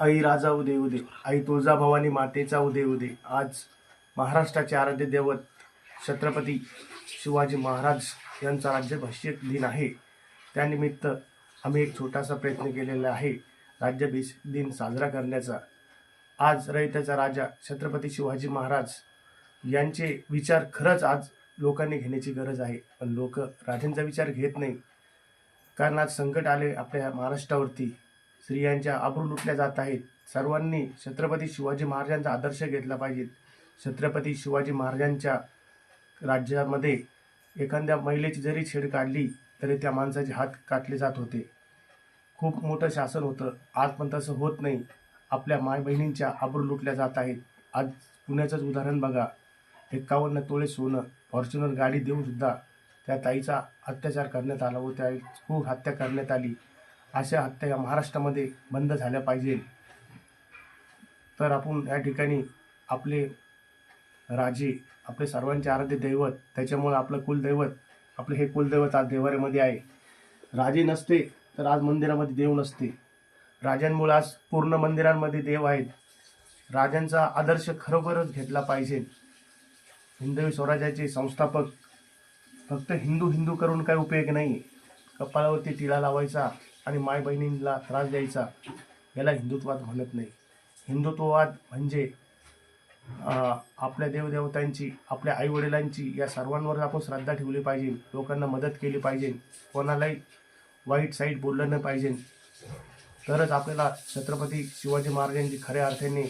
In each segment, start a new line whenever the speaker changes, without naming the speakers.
आई राजा उदे उदे, आई तुळजाभवानी मातेचा उदे उदे। आज महाराष्ट्राचे आराध्य दैवत छत्रपती शिवाजी महाराज यांचा राज्याभिषेक दिन आहे। त्यानिमित्त आम्ही एक छोटासा प्रयत्न केलेला आहे राज्याभिषेक दिन साजरा करण्याचा। आज रयतेचा राजा छत्रपती शिवाजी महाराज यांचे विचार खरंच आज लोकांनी घेण्याची गरज आहे, पण लोक राजांचा विचार घेत नाही। कारण आज संकट आले आपल्या महाराष्ट्रावरती, स्त्रियांच्या आबरू लुटल्या जात आहेत। सर्वांनी छत्रपती शिवाजी महाराजांचा आदर्श घेतला पाहिजे। छत्रपती शिवाजी महाराजांच्या राज्यामध्ये एखाद्या महिलेची जरी छेड काढली तरी त्या माणसाचे हात काटले जात होते। खूप मोठं शासन होतं, आज पण तसं होत नाही। आपल्या माय बहिणींच्या आबरू लुटल्या जात आहेत। आज पुण्याचंच उदाहरण बघा, 51 तोळे सोनं, फॉर्च्युनर गाडी देऊन सुद्धा त्या ताईचा अत्याचार करण्यात आला व त्या खूप हत्या करण्यात आली। अशा हत्या या महाराष्ट्रामध्ये बंद झाल्या पाहिजे। तर आपण या ठिकाणी आपले राजे, आपले सर्वांचे आराध्य दैवत, त्याच्यामुळे आपलं कुलदैवत, आपले हे कुलदैवत आज देवाऱ्यामध्ये आहे। राजे नसते तर आज मंदिरामध्ये देव नसते। राजांमुळे आज पूर्ण मंदिरांमध्ये देव आहेत। राजांचा आदर्श खरोखरच घेतला पाहिजे। हिंदवी स्वराज्याचे संस्थापक फक्त हिंदू हिंदू करून काही उपयोग नाही। कपाळावरती टिळा लावायचा आणि माय बहिणींना त्रास द्यायचा, याला हिंदुत्ववाद म्हणत नाही। हिंदुत्ववाद म्हणजे आपल्या देवदेवतांची, आपल्या आईवडिलांची, या सर्वांवर आपण श्रद्धा ठेवली पाहिजे। लोकांना मदत केली पाहिजे, कोणालाही वाईट साईट बोललं नाही पाहिजे। तरच आपल्याला छत्रपती शिवाजी महाराजांची खऱ्या अर्थाने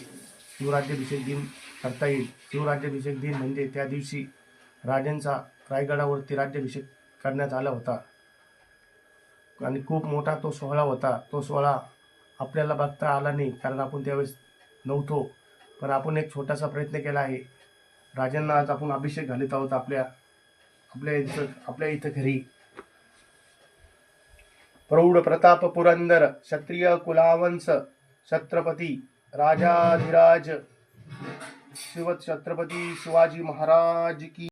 शिवराज्याभिषेक दिन करता येईल। शिवराज्याभिषेक दिन म्हणजे त्या दिवशी राजांचा रायगडावरती राज्याभिषेक करण्यात आला होता आणि खूप मोठा तो सोहळा होता। तो सोहळा आपल्याला बघता आला नाही कारण आपण त्यावेळेस नव्हतो, पण आपण एक छोटासा प्रयत्न केला आहे। राजांना आज आपण अभिषेक घालीत आहोत आपल्या इथं घरी। प्रौढ प्रताप पुरंदर क्षत्रिय कुलावंश छत्रपती राजाधिराज शिव छत्रपती शिवाजी महाराज की